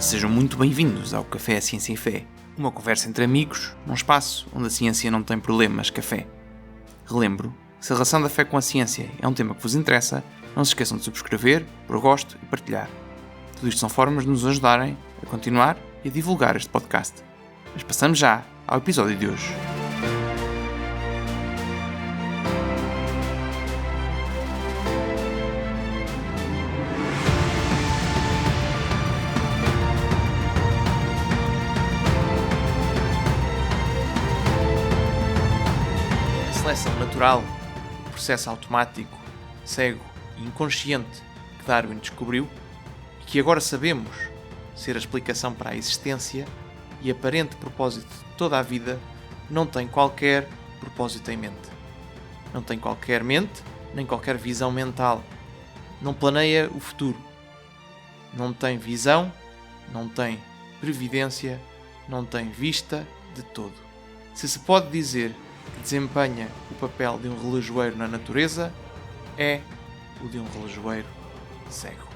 Sejam muito bem-vindos ao Café, Ciência e Fé, uma conversa entre amigos, num espaço onde a ciência não tem problemas, café. Relembro, se a relação da fé com a ciência é um tema que vos interessa, não se esqueçam de subscrever, por gosto e partilhar. Tudo isto são formas de nos ajudarem a continuar e a divulgar este podcast. Mas passamos já ao episódio de hoje. A seleção natural, o processo automático, cego e inconsciente que Darwin descobriu e que agora sabemos ser a explicação para a existência e aparente propósito de toda a vida, não tem qualquer propósito em mente. Não tem qualquer mente, nem qualquer visão mental. Não planeia o futuro. Não tem visão, não tem previdência, não tem vista de todo. Se pode dizer que desempenha o papel de um relojoeiro na natureza, é o de um relojoeiro cego.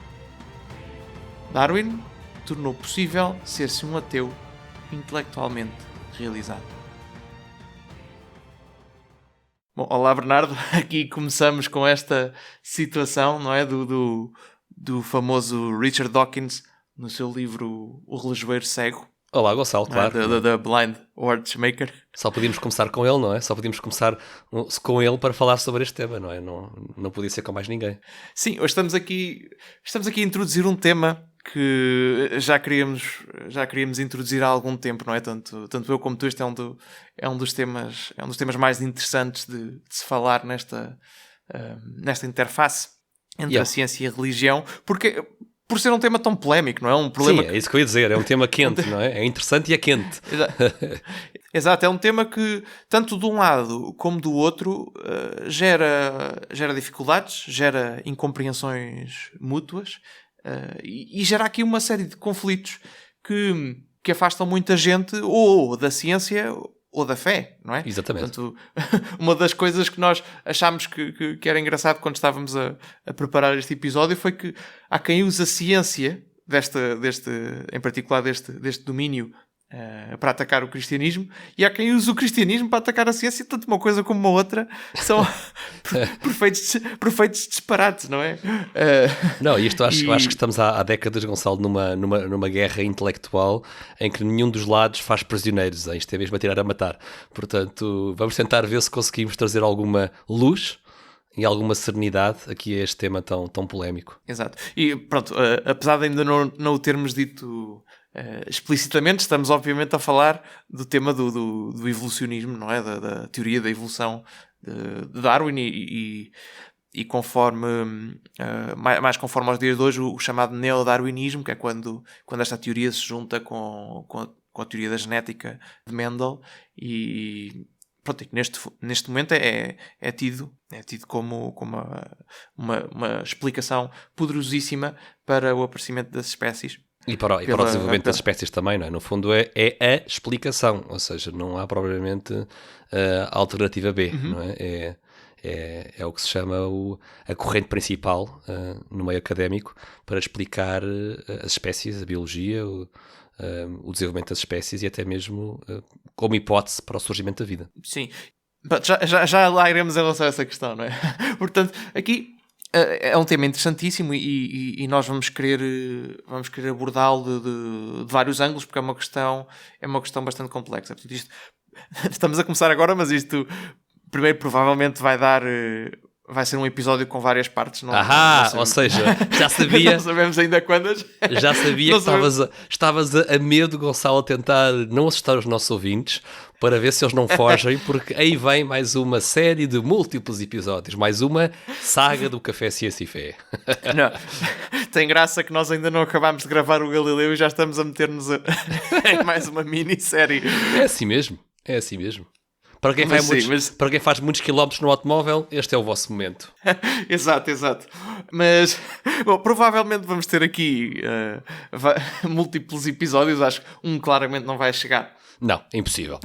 Darwin tornou possível ser-se um ateu intelectualmente realizado. Bom, olá Bernardo, aqui começamos com esta situação, não é, do famoso Richard Dawkins no seu livro O Relojoeiro Cego. Olá, Gonçalo, claro. Da Blind Watchmaker. Só podíamos começar com ele, não é? Só podíamos começar com ele para falar sobre este tema, não é? Não podia ser com mais ninguém. Sim, hoje estamos aqui a introduzir um tema que já queríamos introduzir há algum tempo, não é? Tanto eu como tu, este é um dos temas mais interessantes de se falar nesta interface entre a ciência e a religião, porque por ser um tema tão polémico, não é? Um problema. Sim, é isso que eu ia dizer, é um tema quente, não é? É interessante e é quente. Exato, é um tema que, tanto de um lado como do outro, gera dificuldades, gera incompreensões mútuas e gera aqui uma série de conflitos que afastam muita gente ou da ciência ou da fé, não é? Exatamente. Portanto, uma das coisas que nós achámos que era engraçado quando estávamos a preparar este episódio foi que há quem use a ciência, em particular deste domínio, para atacar o cristianismo, e há quem use o cristianismo para atacar a ciência, tanto uma coisa como uma outra são perfeitos disparates, não é? Não, isto eu acho que estamos há décadas, Gonçalo, numa guerra intelectual em que nenhum dos lados faz prisioneiros, isto é mesmo a tirar a matar. Portanto, vamos tentar ver se conseguimos trazer alguma luz e alguma serenidade aqui a este tema tão polémico. Exato. E pronto, apesar de ainda não o termos dito explicitamente, estamos obviamente a falar do tema do evolucionismo, não é? Da teoria da evolução de Darwin e conforme mais conforme aos dias de hoje o chamado neodarwinismo, que é quando esta teoria se junta com a teoria da genética de Mendel e pronto, neste momento é tido como uma explicação poderosíssima para o aparecimento das espécies. E para o desenvolvimento das espécies também, não é? No fundo é a explicação, ou seja, não há propriamente a alternativa B, não é? É o que se chama a corrente principal no meio académico para explicar as espécies, a biologia, o desenvolvimento das espécies e até mesmo como hipótese para o surgimento da vida. Sim, já lá iremos em relação a essa questão, não é? Portanto, aqui é um tema interessantíssimo e nós vamos querer abordá-lo de vários ângulos, porque é uma questão bastante complexa. Portanto, estamos a começar agora, mas isto primeiro provavelmente vai ser um episódio com várias partes. Não ou seja, já sabia... não sabemos ainda quantas. Já sabia que estavas a medo, Gonçalo, a tentar não assustar os nossos ouvintes para ver se eles não fogem, porque aí vem mais uma série de múltiplos episódios, mais uma saga do Café, Ciência e Fé. Não. Tem graça que nós ainda não acabámos de gravar o Galileu e já estamos a meter-nos em mais uma minissérie. É assim mesmo. Para quem faz muitos quilómetros no automóvel, este é o vosso momento. Exato. Mas, bom, provavelmente vamos ter aqui múltiplos episódios. Acho que claramente não vai chegar. Não, impossível.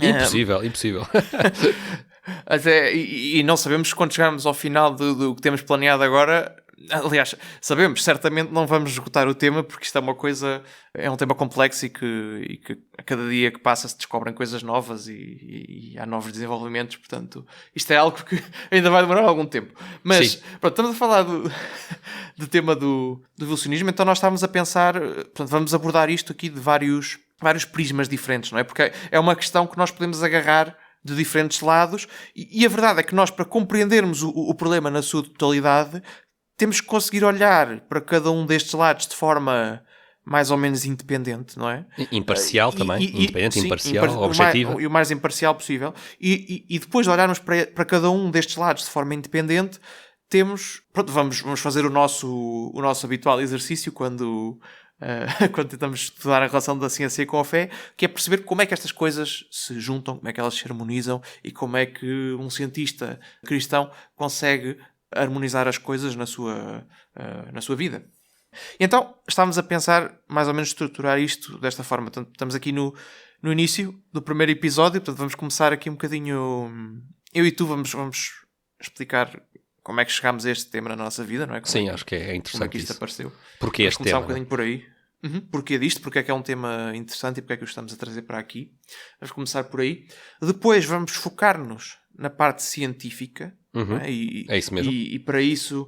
E não sabemos quando chegarmos ao final do que temos planeado agora, Aliás, sabemos, certamente não vamos esgotar o tema, porque isto é um tema complexo e que a cada dia que passa se descobrem coisas novas e há novos desenvolvimentos, portanto, isto é algo que ainda vai demorar algum tempo. Mas, pronto, estamos a falar do tema do evolucionismo, então nós estávamos a pensar, portanto, vamos abordar isto aqui de vários prismas diferentes, não é? Porque é uma questão que nós podemos agarrar de diferentes lados e a verdade é que nós, para compreendermos o problema na sua totalidade, temos que conseguir olhar para cada um destes lados de forma mais ou menos independente, não é? Imparcial também, independente, sim, imparcial, objetiva. O mais imparcial possível. E depois de olharmos para cada um destes lados de forma independente, vamos fazer o nosso habitual exercício quando tentamos estudar a relação da ciência com a fé, que é perceber como é que estas coisas se juntam, como é que elas se harmonizam e como é que um cientista cristão consegue harmonizar as coisas na sua vida. E então, estávamos a pensar, mais ou menos, estruturar isto desta forma. Portanto, estamos aqui no início do primeiro episódio, portanto, vamos começar aqui um bocadinho... Eu e tu vamos explicar como é que chegámos a este tema na nossa vida, não é? Sim, acho que é interessante. Como é que isto apareceu. Porquê este tema? Vamos começar um bocadinho por aí. Porquê disto? Porque é que é um tema interessante e porque é que o estamos a trazer para aqui. Vamos começar por aí. Depois vamos focar-nos na parte científica. É isso mesmo. E para isso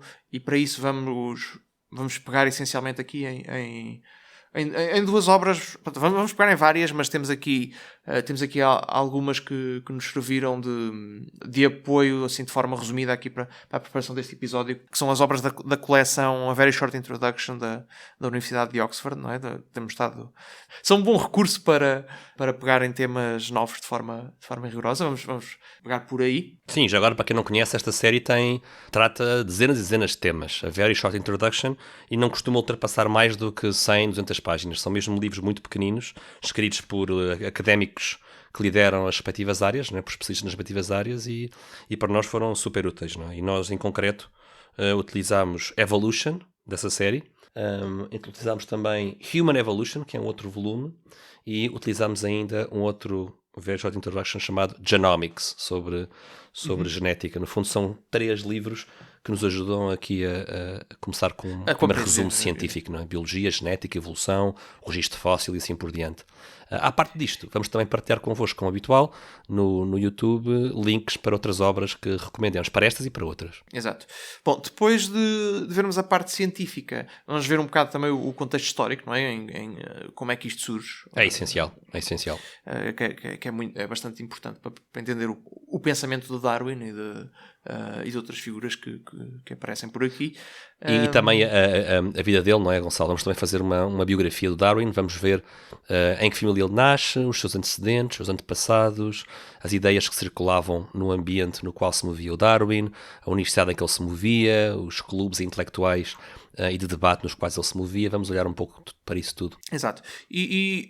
vamos pegar essencialmente aqui em duas obras. Vamos pegar em várias, mas temos aqui algumas que nos serviram de apoio, assim, de forma resumida aqui para a preparação deste episódio, que são as obras da coleção A Very Short Introduction da Universidade de Oxford, não é? São um bom recurso para pegar em temas novos de forma rigorosa. Vamos pegar por aí. Sim, já agora, para quem não conhece, esta série trata dezenas e dezenas de temas. A Very Short Introduction, e não costuma ultrapassar mais do que 100, 200 páginas. São mesmo livros muito pequeninos, escritos por académicos que lideram as respectivas áreas, não é? Por especialistas nas respectivas áreas, e para nós foram super úteis. Não é? E nós, em concreto, utilizámos Evolution, dessa série, utilizámos também Human Evolution, que é um outro volume, e utilizámos ainda um outro Very Short Introduction chamado Genomics, sobre genética. No fundo, são 3 livros que nos ajudam aqui a começar com um primeiro resumo científico, não é? Biologia, genética, evolução, registro fóssil e assim por diante. À parte disto, vamos também partilhar convosco, como habitual, no YouTube, links para outras obras que recomendamos, para estas e para outras. Exato. Bom, depois de vermos a parte científica, vamos ver um bocado também o contexto histórico, não é? Em como é que isto surge. É essencial. É bastante importante para entender o pensamento do Darwin e de outras figuras que aparecem por aqui. E também a vida dele, não é, Gonçalo? Vamos também fazer uma biografia do Darwin, vamos ver em que família ele nasce, os seus antecedentes, os antepassados, as ideias que circulavam no ambiente no qual se movia o Darwin, a universidade em que ele se movia, os clubes intelectuais e de debate nos quais ele se movia. Vamos olhar um pouco para isso tudo. Exato. E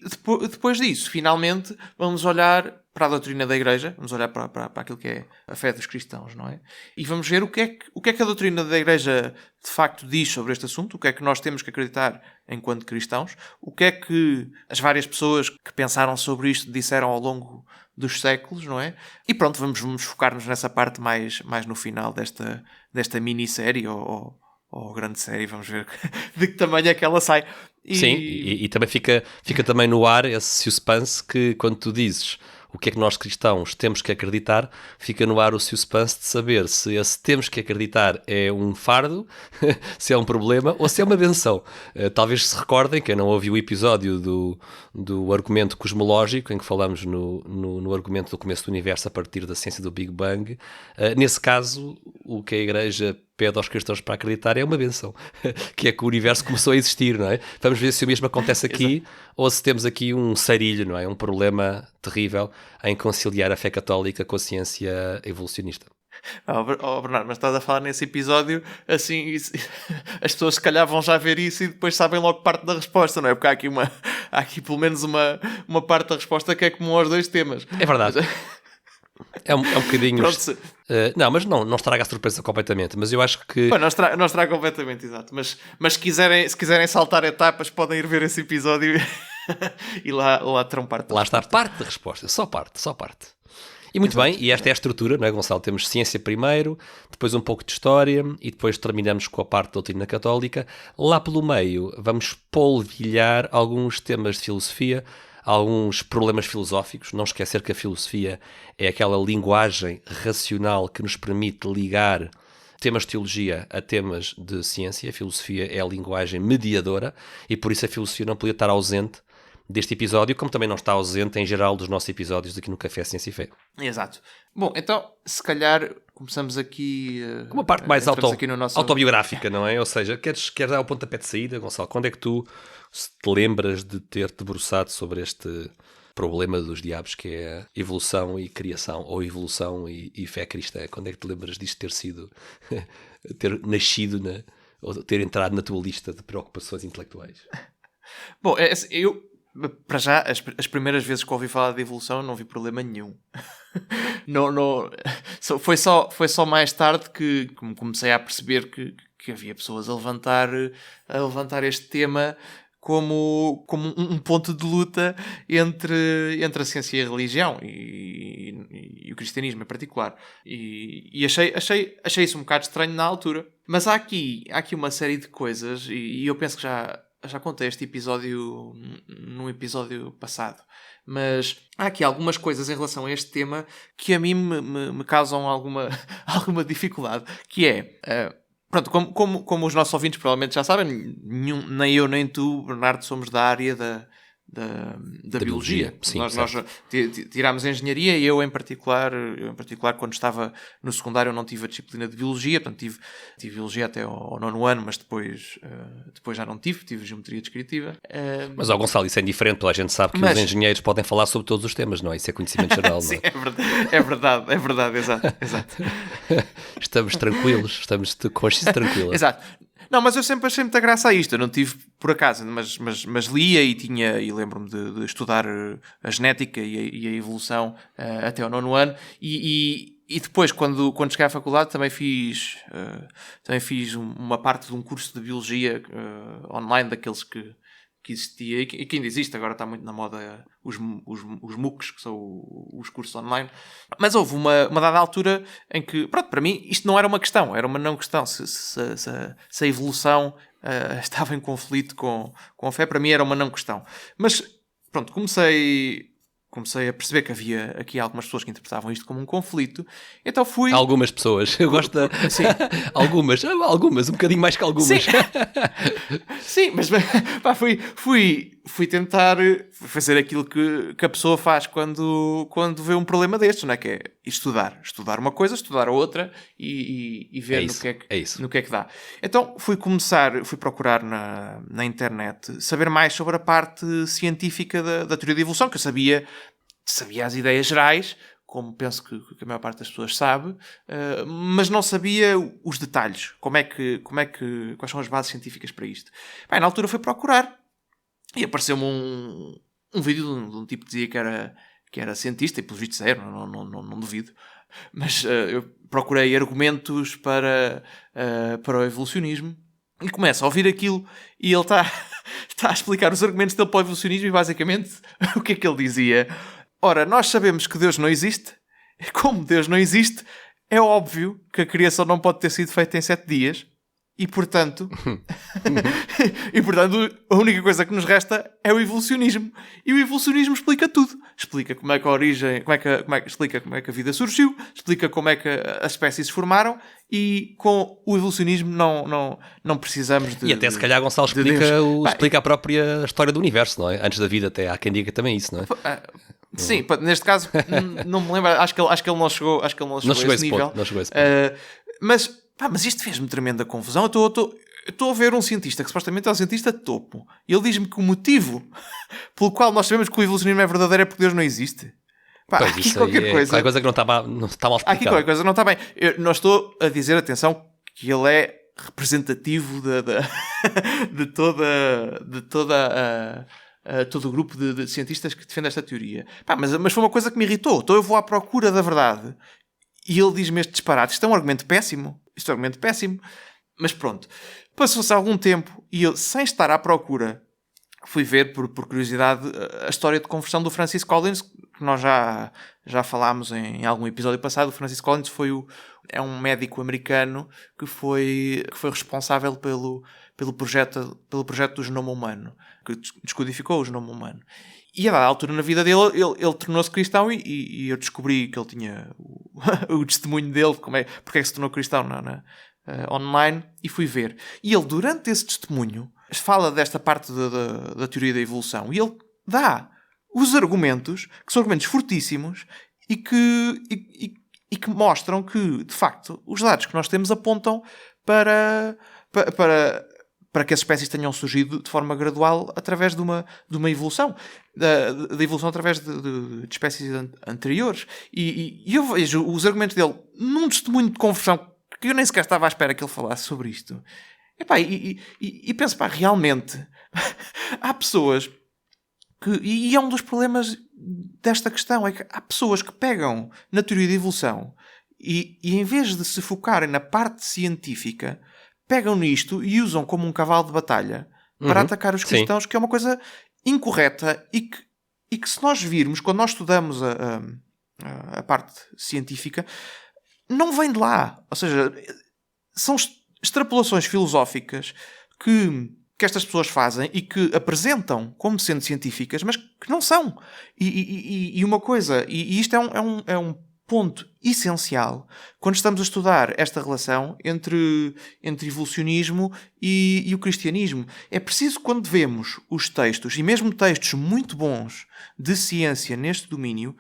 depois disso, finalmente, vamos olhar para a doutrina da Igreja, vamos olhar para aquilo que é a fé dos cristãos, não é? E vamos ver o que é que a doutrina da Igreja de facto diz sobre este assunto, o que é que nós temos que acreditar enquanto cristãos, o que é que as várias pessoas que pensaram sobre isto disseram ao longo dos séculos, não é? E pronto, vamos focar-nos nessa parte mais no final desta minissérie ou grande série, vamos ver de que tamanho é que ela sai. Sim, e também fica também no ar esse suspense que, quando tu dizes o que é que nós cristãos temos que acreditar, fica no ar o suspense de saber se esse temos que acreditar é um fardo, se é um problema ou se é uma benção. Talvez se recordem, quem não ouviu o episódio do argumento cosmológico, em que falamos no argumento do começo do universo a partir da ciência do Big Bang. Nesse caso, o que a Igreja pede aos cristãos para acreditar é uma benção, que é que o universo começou a existir, não é? Vamos ver se o mesmo acontece aqui ou se temos aqui um sarilho, não é? Um problema terrível em conciliar a fé católica com a ciência evolucionista. Bernardo, mas estás a falar nesse episódio assim, as pessoas se calhar vão já ver isso e depois sabem logo parte da resposta, não é? Porque há aqui pelo menos uma parte da resposta que é comum aos dois temas. É verdade. É um bocadinho... não, mas não estraga a surpresa completamente. Mas eu acho que... Não estraga completamente, exato. Mas se quiserem saltar etapas, podem ir ver esse episódio e lá terão parte. Lá está parte da resposta. Só parte. E muito bem, e esta é a estrutura, não é, Gonçalo? Temos ciência primeiro, depois um pouco de história e depois terminamos com a parte da doutrina católica. Lá pelo meio vamos polvilhar alguns temas de filosofia, alguns problemas filosóficos. Não esquecer que a filosofia é aquela linguagem racional que nos permite ligar temas de teologia a temas de ciência. A filosofia é a linguagem mediadora e por isso a filosofia não podia estar ausente deste episódio, como também não está ausente em geral dos nossos episódios aqui no Café Ciência e Fé. Exato. Bom, então, se calhar começamos aqui... com uma parte mais nosso... autobiográfica, não é? Ou seja, queres dar o pontapé de saída, Gonçalo? Quando é que tu te lembras de ter debruçado sobre este problema dos diabos, que é a evolução e criação, ou evolução e fé cristã? Quando é que te lembras disto ter sido, ter nascido, ou ter entrado na tua lista de preocupações intelectuais? Bom, para já, as primeiras vezes que ouvi falar de evolução, não vi problema nenhum. não, foi só mais tarde que comecei a perceber que havia pessoas a levantar este tema como um ponto de luta entre a ciência e a religião e o cristianismo em particular. E achei isso um bocado estranho na altura. Mas há aqui uma série de coisas, e eu penso que já contei este episódio num episódio passado, mas há aqui algumas coisas em relação a este tema que a mim me causam alguma dificuldade, que é... Pronto, como os nossos ouvintes provavelmente já sabem, nem eu nem tu, Bernardo, somos da área da biologia. Sim, nós tirámos engenharia e eu em particular, quando estava no secundário, eu não tive a disciplina de biologia, portanto tive biologia até ao 9º ano, mas depois já não tive geometria descritiva. Mas, Gonçalo, isso é indiferente, toda a gente sabe que os engenheiros podem falar sobre todos os temas, não é? Isso é conhecimento geral, Sim, não é? É verdade, exato. Estamos tranquilos, estamos de consciência tranquila. Exato. Não, mas eu sempre achei muita graça a isto. Eu não tive por acaso, mas lia e lembro-me de estudar a genética e a evolução até ao 9º ano. E depois, quando cheguei à faculdade, também fiz uma parte de um curso de biologia online, daqueles que existia e que ainda existe. Agora está muito na moda os MOOCs, que são os cursos online. Mas houve uma dada altura em que, pronto, para mim isto não era uma questão, era uma não questão. Se a evolução estava em conflito com a fé, para mim era uma não questão. Mas pronto, comecei a perceber que havia aqui algumas pessoas que interpretavam isto como um conflito, então fui... Algumas pessoas, eu gosto de... Sim. algumas, um bocadinho mais que algumas. Sim, mas pá, fui tentar fazer aquilo que a pessoa faz quando vê um problema destes, não é? Que é estudar uma coisa, estudar a outra e ver no que é que dá. Então fui procurar na internet saber mais sobre a parte científica da teoria da evolução, que eu sabia as ideias gerais, como penso que a maior parte das pessoas sabe, mas não sabia os detalhes, quais são as bases científicas para isto. Bem, na altura fui procurar e apareceu-me um vídeo de um tipo que dizia que era cientista, e pelos vistos não duvido, mas eu procurei argumentos para o evolucionismo e começo a ouvir aquilo e ele está a explicar os argumentos dele para o evolucionismo e basicamente o que é que ele dizia? Ora, nós sabemos que Deus não existe. Como Deus não existe, é óbvio que a criação não pode ter sido feita em 7 dias. E, portanto, a única coisa que nos resta é o evolucionismo. E o evolucionismo explica tudo. Explica como é que a origem, explica como é que a vida surgiu, explica como é que as espécies se formaram, e com o evolucionismo não precisamos de... E até se calhar Gonçalo explica a própria história do universo, não é? Antes da vida até há quem diga também isso, não é? Sim, neste caso não me lembro, acho que ele não chegou a esse nível. Não chegou a esse ponto. Mas isto fez-me tremenda confusão. Eu estou a ver um cientista que supostamente é um cientista de topo, e ele diz-me que o motivo pelo qual nós sabemos que o evolucionismo é verdadeiro é porque Deus não existe. Pois, aqui qualquer coisa que não está mal explicada. Aqui qualquer coisa não está bem. Eu não estou a dizer, atenção, que ele é representativo de todo o grupo de cientistas que defende esta teoria. Mas foi uma coisa que me irritou. Então eu vou à procura da verdade e ele diz-me este disparate. Isto é um argumento péssimo. Mas pronto. Passou-se algum tempo e eu, sem estar à procura, fui ver, por curiosidade, a história de conversão do Francis Collins, que nós já já falámos em algum episódio passado, o Francis Collins é um médico americano que foi responsável pelo projeto do genoma humano, que descodificou o genoma humano. E a dada altura na vida dele, ele tornou-se cristão e eu descobri que ele tinha o testemunho dele, porque é que se tornou cristão online, e fui ver. E ele, durante esse testemunho, fala desta parte da teoria da evolução, e ele dá os argumentos, que são argumentos fortíssimos, e que mostram que, de facto, os dados que nós temos apontam para que as espécies tenham surgido de forma gradual através de uma evolução, da evolução através de espécies anteriores. E eu vejo os argumentos dele num testemunho de conversão que eu nem sequer estava à espera que ele falasse sobre isto. E penso, realmente há pessoas que... E é um dos problemas desta questão, é que há pessoas que pegam na teoria da evolução e em vez de se focarem na parte científica, pegam nisto e usam como um cavalo de batalha para atacar os cristãos, que é uma coisa incorreta e que se nós virmos, quando nós estudamos a parte científica, não vem de lá. Ou seja, são extrapolações filosóficas que estas pessoas fazem e que apresentam como sendo científicas, mas que não são. E uma coisa, e isto é um ponto essencial quando estamos a estudar esta relação entre evolucionismo e o cristianismo. É preciso, quando vemos os textos, e mesmo textos muito bons de ciência neste domínio,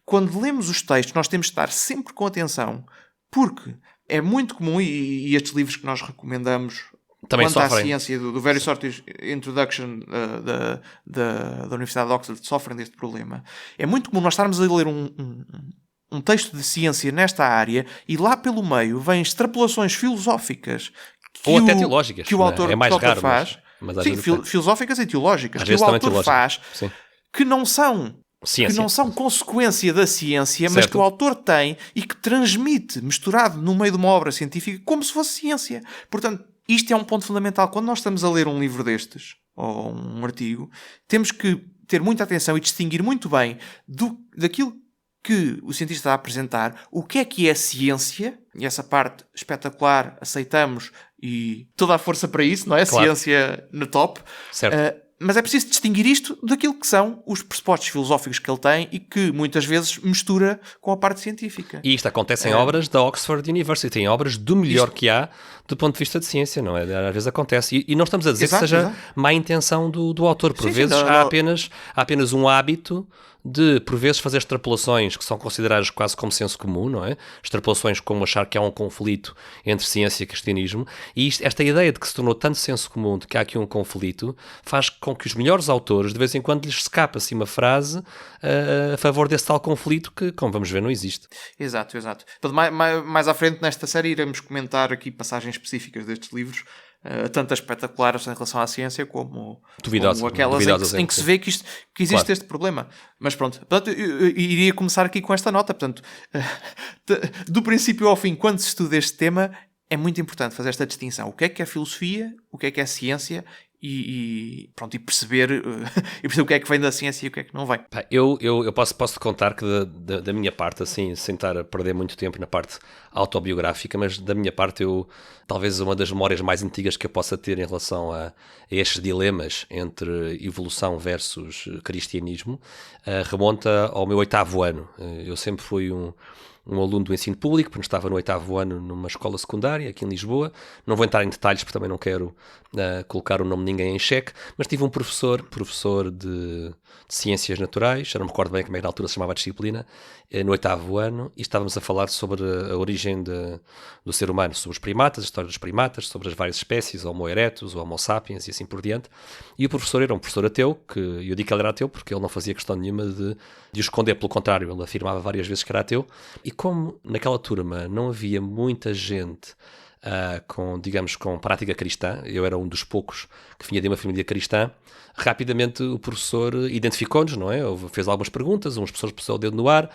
quando lemos os textos, nós temos de estar sempre com atenção, porque é muito comum, e estes livros que nós recomendamos também quanto à sofrem. ciência do Very Short Introduction da Universidade de Oxford, sofrem deste problema. É muito comum nós estarmos a ler um texto de ciência nesta área e lá pelo meio vêm extrapolações filosóficas ou até teológicas, que o autor, é mais raro, faz. Mas Sim, filosóficas e teológicas, que o autor faz, que não são ciência, que não são consequência da ciência, certo, mas que o autor tem e que transmite, misturado no meio de uma obra científica, como se fosse ciência. Portanto, isto é um ponto fundamental. Quando nós estamos a ler um livro destes, ou um artigo, temos que ter muita atenção e distinguir muito bem daquilo que o cientista está a apresentar, o que é ciência, e essa parte espetacular, aceitamos, e toda a força para isso, não é? Claro. Ciência no top. Certo. Mas é preciso distinguir isto daquilo que são os pressupostos filosóficos que ele tem e que muitas vezes mistura com a parte científica. E isto acontece em obras da Oxford University, em obras do melhor que há do ponto de vista de ciência, não é? Às vezes acontece. E não estamos a dizer que seja má intenção do autor. Por vezes há apenas um hábito de, por vezes, fazer extrapolações que são consideradas quase como senso comum, não é? Extrapolações como achar que há um conflito entre ciência e cristianismo. E esta ideia de que se tornou tanto senso comum de que há aqui um conflito faz com que os melhores autores, de vez em quando, lhes escapa assim uma frase a favor desse tal conflito que, como vamos ver, não existe. Exato. Mais à frente nesta série iremos comentar aqui passagens específicas destes livros, tanto espetaculares em relação à ciência como aquelas em que se vê que existe este problema. Mas pronto, portanto, eu iria começar aqui com esta nota. Portanto, do princípio ao fim, quando se estuda este tema, é muito importante fazer esta distinção. O que é filosofia, o que é ciência e perceber o que é que vem da ciência e o que é que não vem. Eu posso-te contar que da minha parte, assim, sem estar a perder muito tempo na parte autobiográfica, mas da minha parte, talvez uma das memórias mais antigas que eu possa ter em relação a estes dilemas entre evolução versus cristianismo remonta ao meu 8º ano. Eu sempre fui um aluno do ensino público, porque estava no 8º ano numa escola secundária aqui em Lisboa. Não vou entrar em detalhes porque também não quero colocar o nome de ninguém em xeque, mas tive um professor de ciências naturais, já não me recordo bem como é que na altura se chamava a disciplina, no 8º ano, e estávamos a falar sobre a origem do ser humano, sobre os primatas, a história dos primatas, sobre as várias espécies, Homo erectus, o Homo sapiens e assim por diante. E o professor era um professor ateu, que eu digo que ele era ateu porque ele não fazia questão nenhuma de o esconder, pelo contrário, ele afirmava várias vezes que era ateu. E como naquela turma não havia muita gente com prática cristã. Eu era um dos poucos que vinha de uma família cristã. Rapidamente o professor identificou-nos, não é? Fez algumas perguntas, uns pessoas puseram o dedo no ar,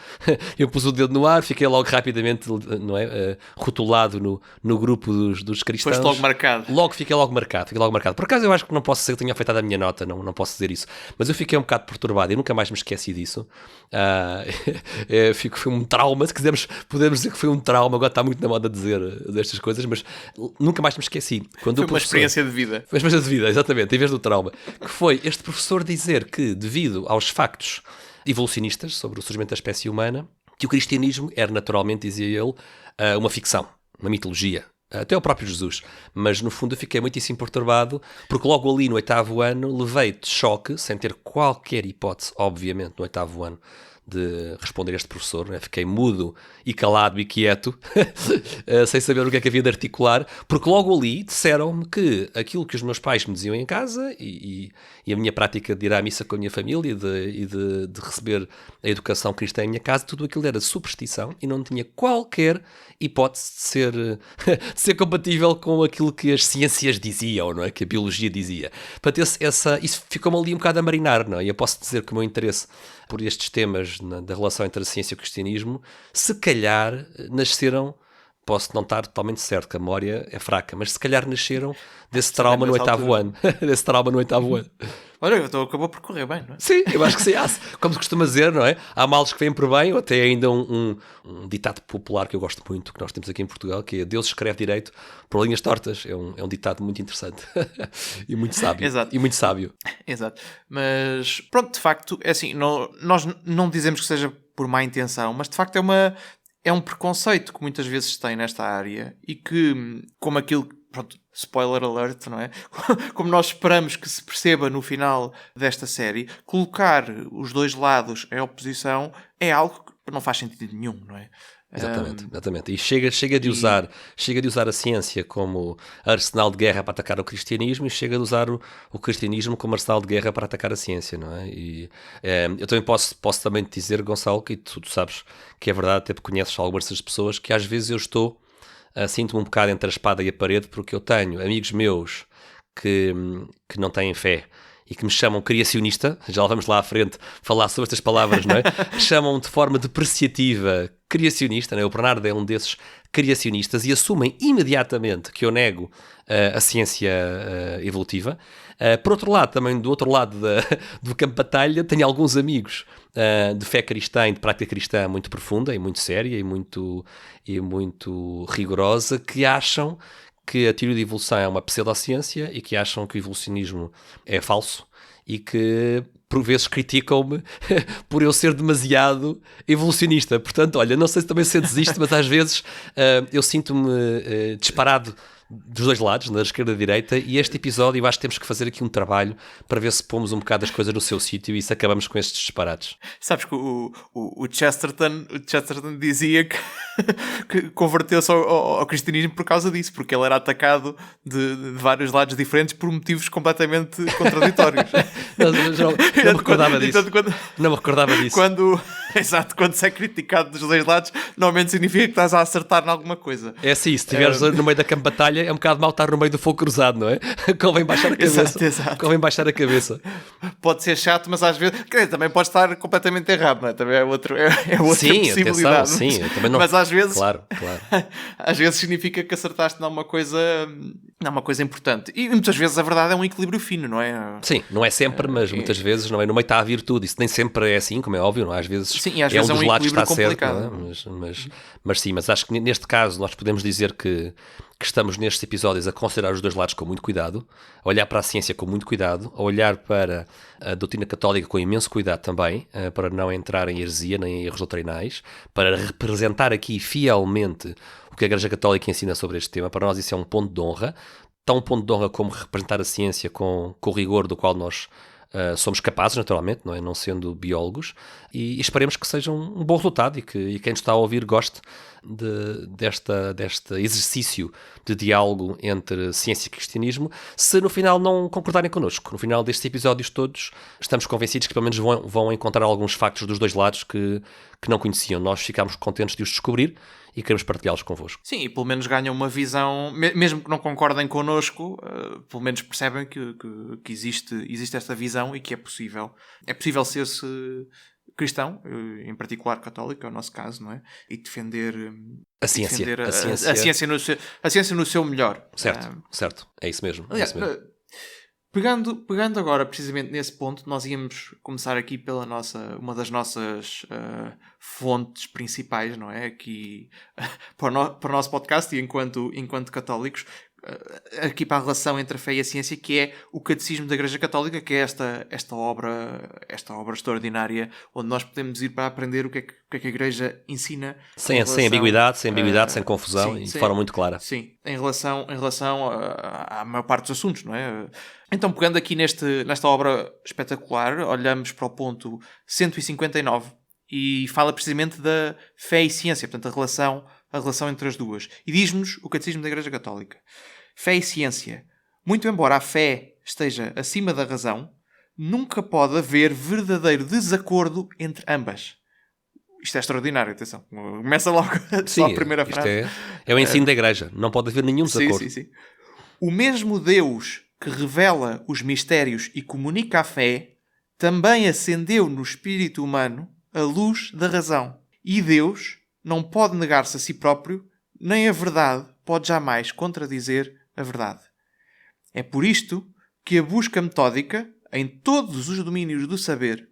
eu pus o dedo no ar, fiquei logo rapidamente, não é? Rotulado no grupo dos cristãos. Foste logo marcado. Fiquei logo marcado. Por acaso eu acho que não posso dizer que tenha afetado a minha nota, não posso dizer isso. Mas eu fiquei um bocado perturbado e nunca mais me esqueci disso. Foi um trauma, se quisermos, podemos dizer que foi um trauma, agora está muito na moda dizer destas coisas, mas nunca mais me esqueci. Quando foi uma experiência de vida. Foi uma experiência de vida, exatamente, em vez do trauma. Que foi este professor dizer que, devido aos factos evolucionistas sobre o surgimento da espécie humana, que o cristianismo era naturalmente, dizia ele, uma ficção, uma mitologia. Até o próprio Jesus. Mas, no fundo, eu fiquei muitíssimo perturbado, porque logo ali no 8º ano levei de choque, sem ter qualquer hipótese, obviamente, no 8º ano, de responder a este professor, né? Fiquei mudo e calado e quieto, sem saber o que é que havia de articular, porque logo ali disseram-me que aquilo que os meus pais me diziam em casa e a minha prática de ir à missa com a minha família e de receber a educação cristã em minha casa, tudo aquilo era superstição e não tinha qualquer hipótese de ser compatível com aquilo que as ciências diziam, não é? Que a biologia dizia. Portanto, isso ficou-me ali um bocado a marinar, não é? E eu posso dizer que o meu interesse por estes temas da relação entre a ciência e o cristianismo, se calhar nasceram, posso não estar totalmente certo, que a memória é fraca, mas se calhar nasceram desse trauma no 8º ano. Desse trauma no 8º ano. Olha, então acabou por correr bem, não é? Sim, eu acho que sim. Como se costuma dizer, não é? Há males que vêm por bem, ou até ainda um ditado popular que eu gosto muito, que nós temos aqui em Portugal, que é Deus escreve direito por linhas tortas. É um ditado muito interessante e muito sábio. Exato. E muito sábio. Exato. Mas, pronto, de facto, é assim, nós não dizemos que seja por má intenção, mas de facto é um preconceito que muitas vezes se tem nesta área e que, como aquilo, pronto, spoiler alert, não é? Como nós esperamos que se perceba no final desta série, colocar os dois lados em oposição é algo que não faz sentido nenhum, não é? Exatamente. E chega de usar a ciência como arsenal de guerra para atacar o cristianismo e chega de usar o cristianismo como arsenal de guerra para atacar a ciência, não é? E eu também posso também te dizer, Gonçalo, que tu sabes que é verdade, até porque conheces algumas dessas pessoas, que às vezes eu sinto-me um bocado entre a espada e a parede, porque eu tenho amigos meus que não têm fé e que me chamam criacionista, já vamos lá à frente falar sobre estas palavras, não é? Chamam de forma depreciativa criacionista, não é? O Bernardo é um desses criacionistas e assumem imediatamente que eu nego a ciência evolutiva. Por outro lado, também do outro lado do campo de batalha, tenho alguns amigos de fé cristã e de prática cristã muito profunda e muito séria e muito rigorosa, que acham que a teoria de evolução é uma pseudociência e que acham que o evolucionismo é falso e que por vezes criticam-me por eu ser demasiado evolucionista. Portanto, olha, não sei se também sentes isto, mas às vezes eu sinto-me disparado dos dois lados, da esquerda e da direita, e este episódio eu acho que temos que fazer aqui um trabalho para ver se pomos um bocado as coisas no seu sítio e se acabamos com estes disparates. Sabes que o Chesterton dizia que converteu-se ao cristianismo por causa disso, porque ele era atacado de vários lados diferentes por motivos completamente contraditórios. Não me recordava disso. Não me recordava disso. Quando se é criticado dos dois lados, normalmente significa que estás a acertar em alguma coisa. É assim, se estiveres no meio da campo de batalha, é um bocado mal estar no meio do fogo cruzado, não é? Convém baixar a cabeça. Exato. Convém baixar a cabeça. Pode ser chato, mas às vezes também pode estar completamente errado, não é? Também é outra sim, possibilidade. Atenção, sim, também não... Mas às vezes, claro. Às vezes significa que acertaste numa coisa importante. E muitas vezes a verdade é um equilíbrio fino, não é? Sim, não é sempre, mas muitas vezes não é. No meio está a virtude. Isso nem sempre é assim, como é óbvio, não é? Às vezes, sim, às vezes um dos lados que está complicado. certo, não é? Mas sim, mas acho que neste caso nós podemos dizer que estamos nestes episódios a considerar os dois lados com muito cuidado, a olhar para a ciência com muito cuidado, a olhar para a doutrina católica com imenso cuidado também, para não entrar em heresia nem em erros doutrinais, para representar aqui fielmente o que a Igreja Católica ensina sobre este tema. Para nós isso é um ponto de honra, tão um ponto de honra como representar a ciência com o rigor do qual nós somos capazes, naturalmente, não é? Não sendo biólogos, e esperemos que seja um bom resultado e que quem nos está a ouvir goste deste exercício de diálogo entre ciência e cristianismo, se no final não concordarem connosco. No final destes episódios todos, estamos convencidos que pelo menos vão encontrar alguns factos dos dois lados que não conheciam. Nós ficámos contentes de os descobrir e queremos partilhá-los convosco. Sim, e pelo menos ganham uma visão, mesmo que não concordem connosco, pelo menos percebem que existe esta visão e que é possível ser-se cristão, em particular católico, é o nosso caso, não é? E defender a ciência, a ciência no seu melhor. Certo, é isso mesmo. Aliás, pegando agora precisamente nesse ponto, nós íamos começar aqui pela uma das nossas fontes principais, não é? Aqui para o nosso podcast e enquanto católicos, aqui para a relação entre a fé e a ciência, que é o Catecismo da Igreja Católica, que é esta obra extraordinária, onde nós podemos ir para aprender o que é que a Igreja ensina. Sem ambiguidade, sem confusão, e de forma muito clara. Sim, em relação à maior parte dos assuntos, não é? Então, pegando aqui nesta obra espetacular, olhamos para o ponto 159 e fala precisamente da fé e ciência, portanto, a relação entre as duas. E diz-nos o Catecismo da Igreja Católica: fé e ciência. Muito embora a fé esteja acima da razão, nunca pode haver verdadeiro desacordo entre ambas. Isto é extraordinário, atenção. Começa logo só a primeira frase. É o ensino da Igreja. Não pode haver nenhum desacordo. Sim. O mesmo Deus que revela os mistérios e comunica a fé, também acendeu no espírito humano a luz da razão. E Deus não pode negar-se a si próprio, nem a verdade pode jamais contradizer a verdade. É por isto que a busca metódica, em todos os domínios do saber,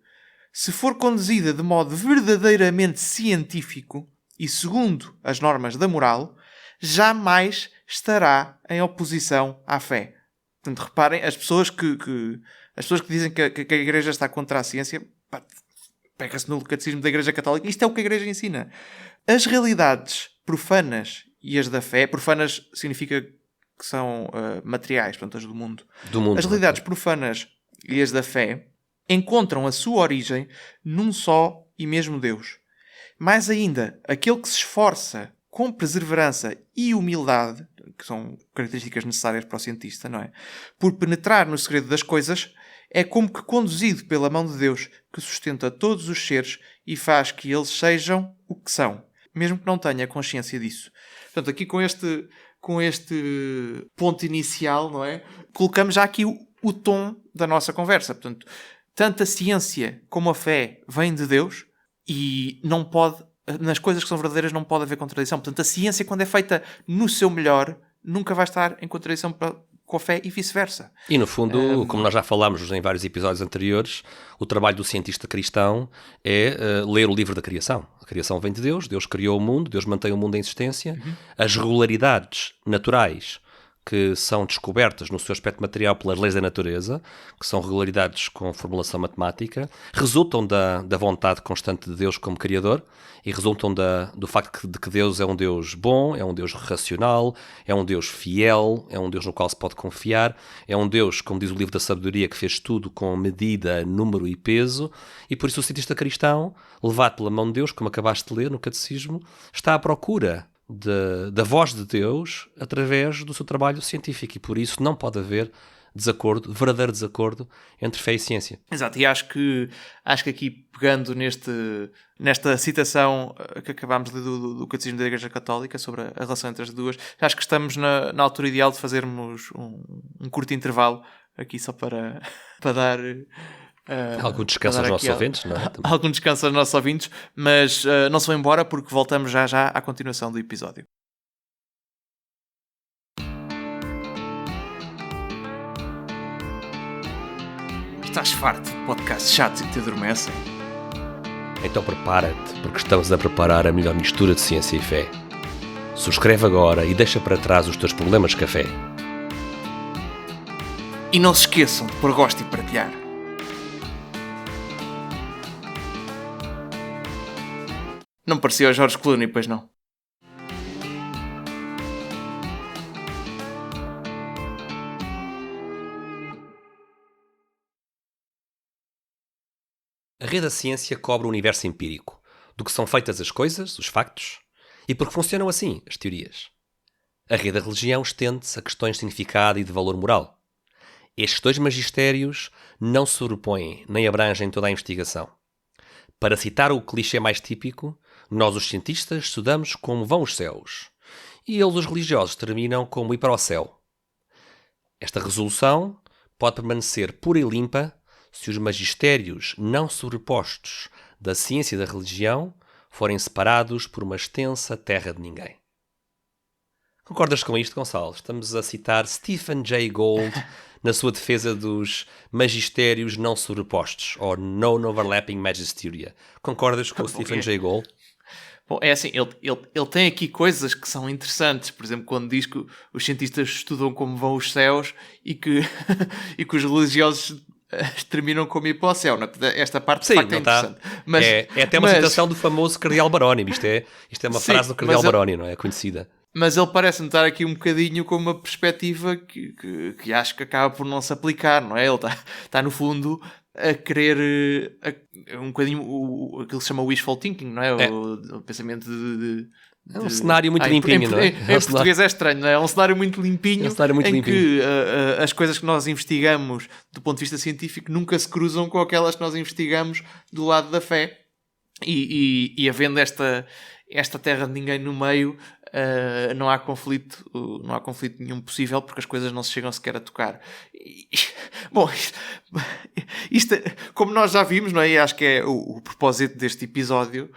se for conduzida de modo verdadeiramente científico e segundo as normas da moral, jamais estará em oposição à fé. Portanto, reparem, as pessoas que dizem que a Igreja está contra a ciência, pega-se no Catecismo da Igreja Católica. Isto é o que a Igreja ensina. As realidades profanas e as da fé, profanas significa que são materiais, portanto, as do mundo. As realidades profanas e as da fé encontram a sua origem num só e mesmo Deus. Mais ainda, aquele que se esforça com perseverança e humildade, que são características necessárias para o cientista, não é? Por penetrar no segredo das coisas, é como que conduzido pela mão de Deus, que sustenta todos os seres e faz que eles sejam o que são, mesmo que não tenha consciência disso. Portanto, aqui com este ponto inicial, não é? Colocamos já aqui o tom da nossa conversa. Portanto, tanto a ciência como a fé vêm de Deus e não pode, nas coisas que são verdadeiras não pode haver contradição. Portanto, a ciência, quando é feita no seu melhor, nunca vai estar em contradição com a fé e vice-versa. E no fundo, como nós já falámos em vários episódios anteriores, o trabalho do cientista cristão é ler o livro da criação. A criação vem de Deus, Deus criou o mundo, Deus mantém o mundo em existência. As regularidades naturais que são descobertas no seu aspecto material pelas leis da natureza, que são regularidades com formulação matemática, resultam da vontade constante de Deus como Criador e resultam do facto de que Deus é um Deus bom, é um Deus racional, é um Deus fiel, é um Deus no qual se pode confiar, é um Deus, como diz o livro da sabedoria, que fez tudo com medida, número e peso, e por isso o cientista cristão, levado pela mão de Deus, como acabaste de ler no Catecismo, está à procura da voz de Deus através do seu trabalho científico, e por isso não pode haver verdadeiro desacordo entre fé e ciência. Exato, e acho que aqui, pegando nesta citação que acabámos de ler do Catecismo da Igreja Católica sobre a relação entre as duas, acho que estamos na altura ideal de fazermos um curto intervalo aqui só para dar algum descanso aos nossos ouvintes, não é? Algum descanso aos nossos ouvintes, mas não se vão embora porque voltamos já à continuação do episódio. Estás farto de podcasts chatos e que te adormecem? Então prepara-te, porque estamos a preparar a melhor mistura de ciência e fé. Subscreve agora e deixa para trás os teus problemas de café. E não se esqueçam de pôr gosto e partilhar. Não parecia o George Clooney, pois não? A rede da ciência cobre o universo empírico, do que são feitas as coisas, os factos, E porque funcionam assim as teorias. A rede da religião estende-se a questões de significado e de valor moral. Estes dois magistérios não se sobrepõem nem abrangem toda a investigação. Para citar o clichê mais típico, nós os cientistas estudamos como vão os céus. E eles, os religiosos, terminam como ir para o céu. Esta resolução pode permanecer pura e limpa se os magistérios não sobrepostos da ciência e da religião forem separados por uma extensa terra de ninguém. Concordas com isto, Gonçalo? Estamos a citar Stephen Jay Gould na sua defesa dos magistérios não sobrepostos, ou non-overlapping magisteria. Concordas com o Stephen Jay Gould? Bom, é assim, ele tem aqui coisas que são interessantes. Por exemplo, quando diz que os cientistas estudam como vão os céus e que, e que os religiosos terminam como ir para o céu. Esta parte, de facto, é interessante. Mas, é até uma citação do famoso Cardeal Baroni. Isto é uma frase do Cardeal Baroni, não é? Conhecida. Mas ele parece-me estar aqui um bocadinho com uma perspectiva que acho que acaba por não se aplicar, não é? Ele está no fundo, a querer um bocadinho aquilo que se chama wishful thinking, não é? O pensamento de é um cenário muito limpinho, não é? Em português é estranho, não é? É um cenário muito limpinho, que as coisas que nós investigamos do ponto de vista científico nunca se cruzam com aquelas que nós investigamos do lado da fé. E havendo esta terra de ninguém no meio, não há conflito nenhum possível, porque as coisas não se chegam sequer a tocar. Bom, isto como nós já vimos, não é? E acho que é o propósito deste episódio.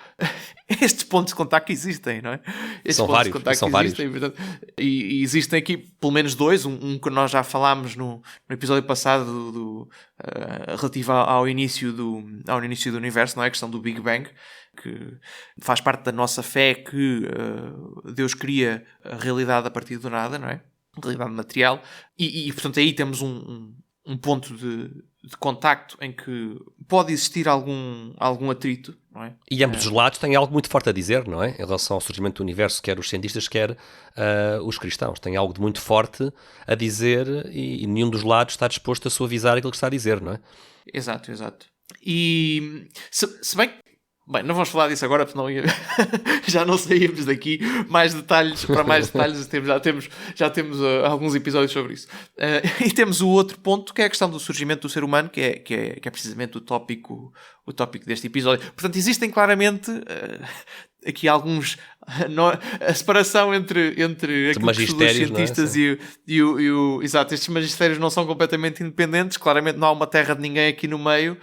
Estes pontos de contacto existem, não é? São vários. Portanto, e existem aqui pelo menos dois. Um que nós já falámos no episódio passado relativo ao início do universo, não é? A questão do Big Bang, que faz parte da nossa fé que Deus cria a realidade a partir do nada, não é? A realidade material. E portanto, aí temos um ponto de contacto em que pode existir algum atrito, não é? E ambos os lados têm algo muito forte a dizer, não é? Em relação ao surgimento do universo, quer os cientistas, quer os cristãos. Têm algo de muito forte a dizer e nenhum dos lados está disposto a suavizar aquilo que está a dizer, não é? Exato. E se bem... Bem, não vamos falar disso agora, porque não já não saímos daqui. Mais detalhes, já temos alguns episódios sobre isso. E temos o outro ponto, que é a questão do surgimento do ser humano, que é precisamente o tópico deste episódio. Portanto, existem claramente aqui alguns... a separação entre aquilo que estudam os cientistas exato, estes magistérios não são completamente independentes. Claramente não há uma terra de ninguém aqui no meio.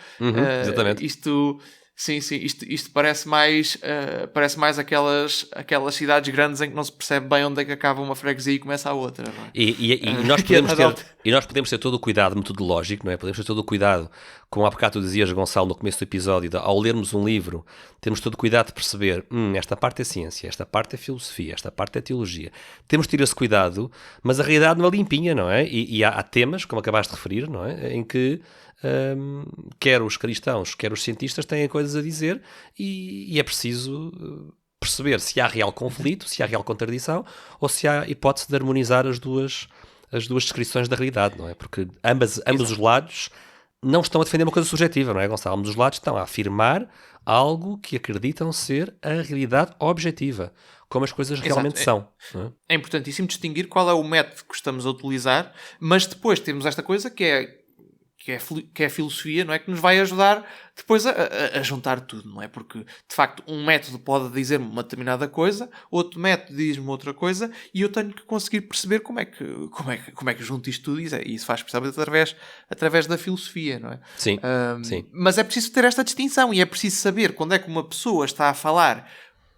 Exatamente. Sim, isto parece mais aquelas cidades grandes em que não se percebe bem onde é que acaba uma freguesia e começa a outra, não é? E nós podemos ter todo o cuidado metodológico, não é? Podemos ter todo o cuidado, como há bocado tu dizias, Gonçalo, no começo do episódio, ao lermos um livro, temos todo o cuidado de perceber, esta parte é ciência, esta parte é filosofia, esta parte é teologia. Temos de ter esse cuidado, mas a realidade não é limpinha, não é? E há temas, como acabaste de referir, não é? Em que quer os cristãos, quer os cientistas têm coisas a dizer e é preciso perceber se há real conflito, se há real contradição ou se há hipótese de harmonizar as duas descrições da realidade, não é? Porque ambos os lados não estão a defender uma coisa subjetiva, não é, Gonçalo? Ambos os lados estão a afirmar algo que acreditam ser a realidade objetiva, como as coisas realmente são. Não é? É importantíssimo distinguir qual é o método que estamos a utilizar, mas depois temos esta coisa que é a filosofia, não é? Que nos vai ajudar depois a juntar tudo, não é? Porque, de facto, um método pode dizer-me uma determinada coisa, outro método diz-me outra coisa, e eu tenho que conseguir perceber como é que junto isto tudo, e isso faz precisamente através da filosofia, não é? Sim. Mas é preciso ter esta distinção, e é preciso saber quando é que uma pessoa está a falar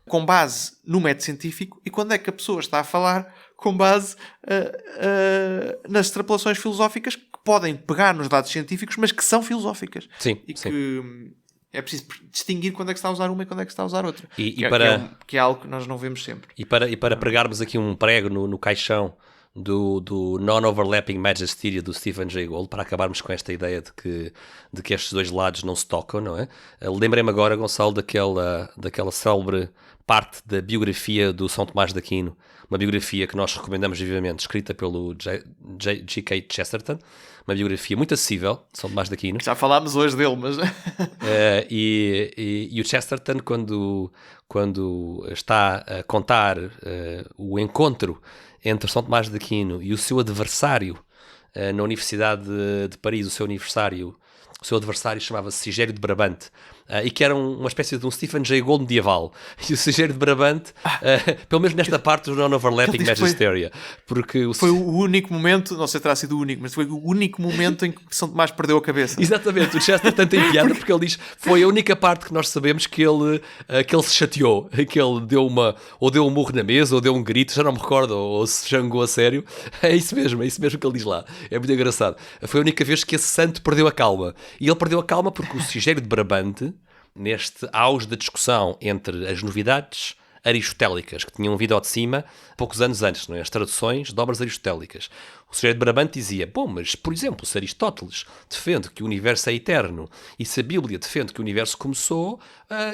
com base no método científico e quando é que a pessoa está a falar com base nas extrapolações filosóficas que podem pegar nos dados científicos, mas que são filosóficas. Sim. Que é preciso distinguir quando é que se está a usar uma e quando é que se está a usar outra. Que é algo que nós não vemos sempre. E para pregarmos aqui um prego no caixão do non-overlapping magisteria do Stephen Jay Gould, para acabarmos com esta ideia de que estes dois lados não se tocam, não é? Lembrei-me agora, Gonçalo, daquela célebre parte da biografia do São Tomás de Aquino, uma biografia que nós recomendamos vivamente, escrita pelo G.K. Chesterton, uma biografia muito acessível de São Tomás de Aquino. Já falámos hoje dele, mas... E o Chesterton, quando está a contar o encontro entre São Tomás de Aquino e o seu adversário na Universidade de Paris, o seu adversário chamava-se Sigério de Brabante, e que era uma espécie de um Stephen Jay Gould medieval. E o Sigério de Brabante, pelo menos nesta parte do non-overlapping magisteria, porque foi o único momento, não sei se terá sido o único, mas foi o único momento em que São Tomás perdeu a cabeça. Exatamente, o Chesterton tem piada porque ele diz foi a única parte que nós sabemos que ele se chateou, que ele deu um murro na mesa, ou deu um grito, já não me recordo, ou se jangou a sério. É isso mesmo que ele diz lá. É muito engraçado. Foi a única vez que esse santo perdeu a calma. E ele perdeu a calma porque o Sigério de Brabante, neste auge da discussão entre as novidades aristotélicas que tinham vindo ao de cima poucos anos antes, não é? As traduções de obras aristotélicas. O Sigério de Brabante dizia, mas, por exemplo, se Aristóteles defende que o universo é eterno e se a Bíblia defende que o universo começou,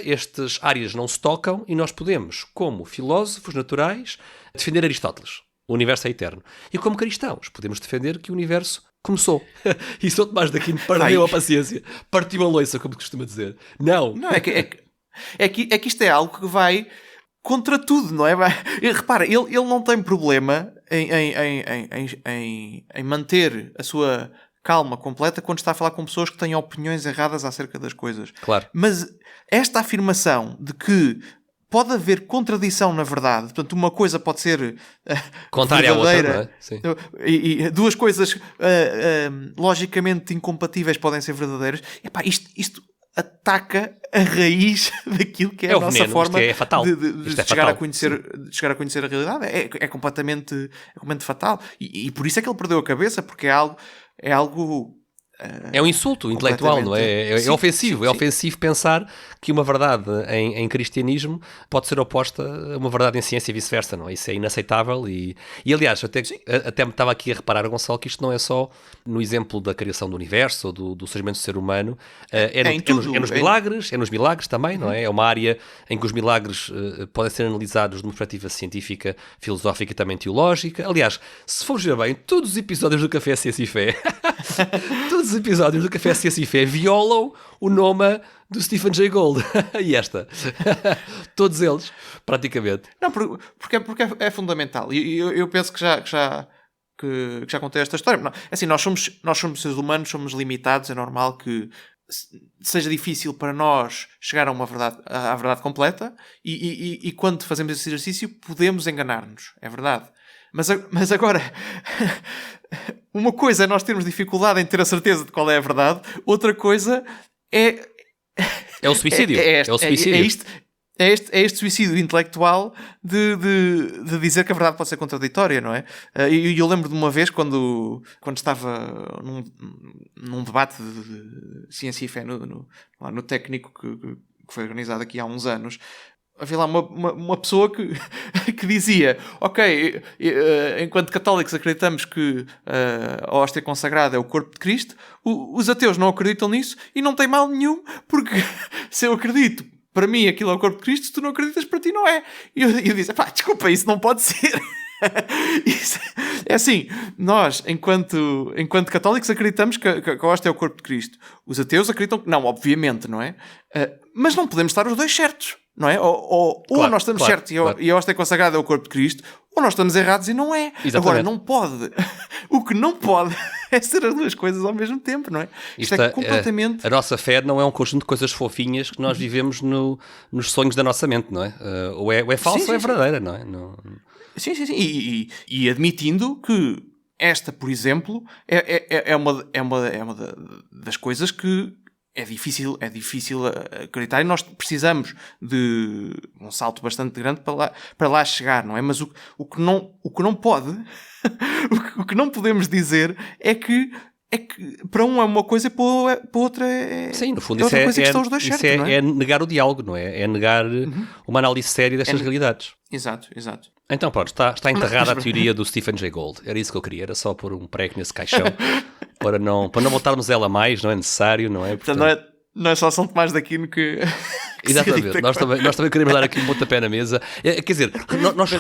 estas áreas não se tocam e nós podemos, como filósofos naturais, defender Aristóteles. O universo é eterno. E como cristãos, podemos defender que o universo começou. E São Tomás de Aquino perdeu a paciência. Partiu a loiça, como costuma dizer. Não, é que isto é algo que vai contra tudo, não é? Repara, ele não tem problema em manter a sua calma completa quando está a falar com pessoas que têm opiniões erradas acerca das coisas. Claro. Mas esta afirmação de que pode haver contradição na verdade, portanto uma coisa pode ser contrária à outra, não é? Sim. E duas coisas logicamente incompatíveis podem ser verdadeiras. Epá, isto ataca a raiz daquilo que é a nossa veneno, forma é fatal. de chegar a conhecer a realidade. É completamente fatal. E por isso é que ele perdeu a cabeça, porque é algo é um insulto intelectual, não é? É ofensivo. Sim. É ofensivo pensar que uma verdade em cristianismo pode ser oposta a uma verdade em ciência e vice-versa, não é? Isso é inaceitável e aliás, até me estava aqui a reparar, Gonçalo, que isto não é só no exemplo da criação do universo ou do surgimento do ser humano, é nos milagres também, não é? É uma área em que os milagres podem ser analisados de uma perspectiva científica, filosófica e também teológica. Aliás, se formos ver bem, todos os episódios do Café Ciência e Fé todos os episódios do Café Ciência e Fé violam o nome do Stephen Jay Gould. E esta. Todos eles, praticamente. Não, porque é fundamental. E eu penso que já contei esta história. Não, assim, nós somos seres humanos, somos limitados, é normal que seja difícil para nós chegar à verdade completa e quando fazemos esse exercício podemos enganar-nos, é verdade. Mas agora, uma coisa é nós termos dificuldade em ter a certeza de qual é a verdade, outra coisa é o suicídio. É o suicídio. É este suicídio intelectual de dizer que a verdade pode ser contraditória, não é? E eu lembro de uma vez quando estava num debate de ciência e fé no técnico que foi organizado aqui há uns anos. Havia lá uma pessoa que dizia, ok, enquanto católicos acreditamos que a hóstia consagrada é o corpo de Cristo, os ateus não acreditam nisso e não tem mal nenhum, porque se eu acredito, para mim aquilo é o corpo de Cristo, se tu não acreditas, para ti não é. E eu disse, desculpa, isso não pode ser. Isso, é assim, nós, enquanto católicos, acreditamos que a hóstia é o corpo de Cristo. Os ateus acreditam que não, obviamente, não é? Mas não podemos estar os dois certos. Não é? Ou nós estamos certos e a hóstia consagrada é o corpo de Cristo, ou nós estamos errados e não é. Exatamente. Agora, não pode. O que não pode é ser as duas coisas ao mesmo tempo, não é? Isto é completamente... A nossa fé não é um conjunto de coisas fofinhas que nós vivemos nos sonhos da nossa mente, não é? Ou é falso ou é verdadeira, não é? Não... Sim. E admitindo que esta, por exemplo, é uma das coisas que é difícil acreditar e nós precisamos de um salto bastante grande para lá chegar, não é? Mas o que não pode, o que não podemos dizer é que para um é uma coisa e para outra é... Sim, no fundo isso é negar o diálogo, não é? É negar uma análise séria destas realidades. Exato. Então pronto, está enterrada a teoria do Stephen Jay Gould. Era isso que eu queria, era só pôr um prego nesse caixão para não voltarmos a ela mais, não é necessário, não é? Portanto, não é só São Tomás de Aquino que Exatamente, nós também queremos dar aqui um pontapé na mesa. Quer dizer,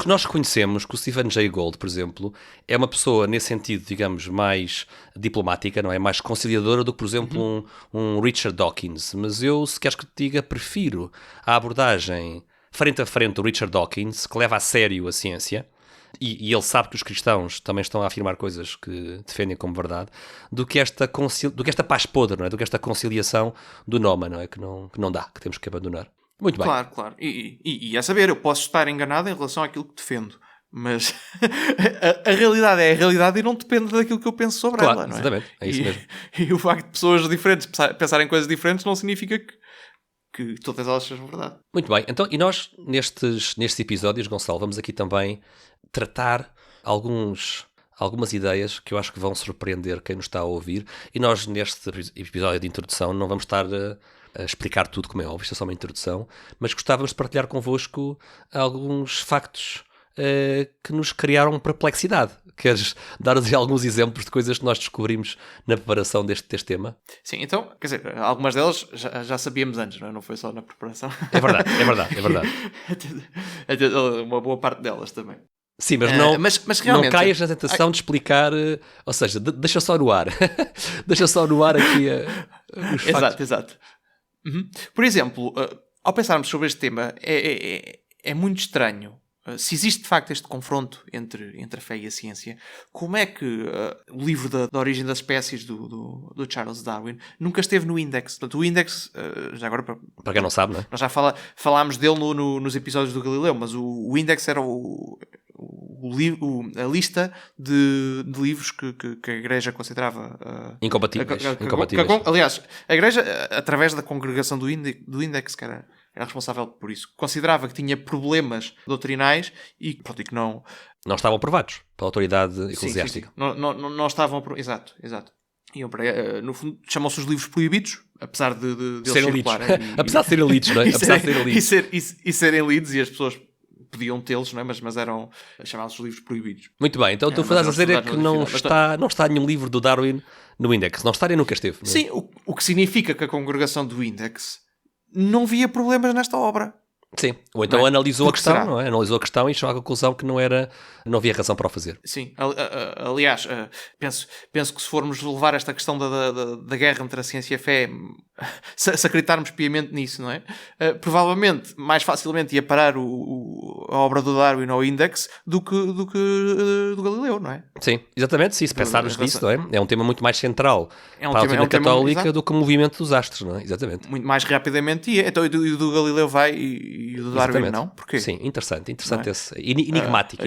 nós reconhecemos que o Stephen Jay Gould, por exemplo, é uma pessoa nesse sentido, digamos, mais diplomática, não é? Mais conciliadora do que, por exemplo, um Richard Dawkins. Mas eu, se queres que te diga, prefiro a abordagem frente a frente do Richard Dawkins, que leva a sério a ciência, e ele sabe que os cristãos também estão a afirmar coisas que defendem como verdade, do que esta paz podre, não é? Do que esta conciliação do Noma, não é? Que não dá, que temos que abandonar. Muito bem. Claro. E a saber, eu posso estar enganado em relação àquilo que defendo, mas a realidade é a realidade e não depende daquilo que eu penso sobre ela, não é? Exatamente, é isso mesmo. E o facto de pessoas diferentes pensarem coisas diferentes não significa que todas elas sejam verdade. Muito bem, então, e nós nestes episódios, Gonçalo, vamos aqui também tratar algumas ideias que eu acho que vão surpreender quem nos está a ouvir, e nós neste episódio de introdução não vamos estar a explicar tudo, como é óbvio, isto é só uma introdução, mas gostávamos de partilhar convosco alguns factos que nos criaram perplexidade. Queres dar-nos alguns exemplos de coisas que nós descobrimos na preparação deste tema? Sim, então, quer dizer, algumas delas já sabíamos antes, não foi só na preparação. É verdade. Uma boa parte delas também. Sim, mas realmente, não caias na tentação de explicar, ou seja, deixa só no ar. Deixa só no ar aqui os factos. Exato. Uhum. Por exemplo, ao pensarmos sobre este tema, é muito estranho. Se existe de facto este confronto entre a fé e a ciência, como é que o livro da origem das espécies do Charles Darwin nunca esteve no Index? Portanto, o Index, já agora para quem não sabe, não é? Nós já falámos dele nos episódios do Galileu, mas o Index era a lista de livros que a Igreja considerava incompatíveis. Aliás, a Igreja, através da congregação do Index, que era responsável por isso, considerava que tinha problemas doutrinais e que não estavam aprovados pela autoridade eclesiástica. Sim. Não estavam aprovados. Exato. No fundo, chamam-se os livros proibidos, apesar de serem lidos. Apesar de serem lidos, não é? E serem lidos, e as pessoas podiam tê-los, não é? Mas eram chamados os livros proibidos. Muito bem, então tu estás a dizer que não está nenhum livro do Darwin no Index. Não está e nunca esteve. Sim, o que significa que a congregação do Index não via problemas nesta obra. Sim, ou então analisou a questão, não é? Analisou a questão e chegou à conclusão que não havia razão para o fazer. Sim, aliás, penso que se formos levar esta questão da guerra entre a ciência e a fé, se acreditarmos piamente nisso, não é? Provavelmente, mais facilmente ia parar a obra do Darwin ao Index do que do Galileu, não é? Sim, exatamente, se pensarmos nisso, não é? É um tema muito mais central para a doutrina católica do que o movimento dos astros, não é? Exatamente. Muito mais rapidamente ia. Então, e do Galileu vai e do Darwin exatamente. Não? Porquê? Sim, interessante esse. Enigmático.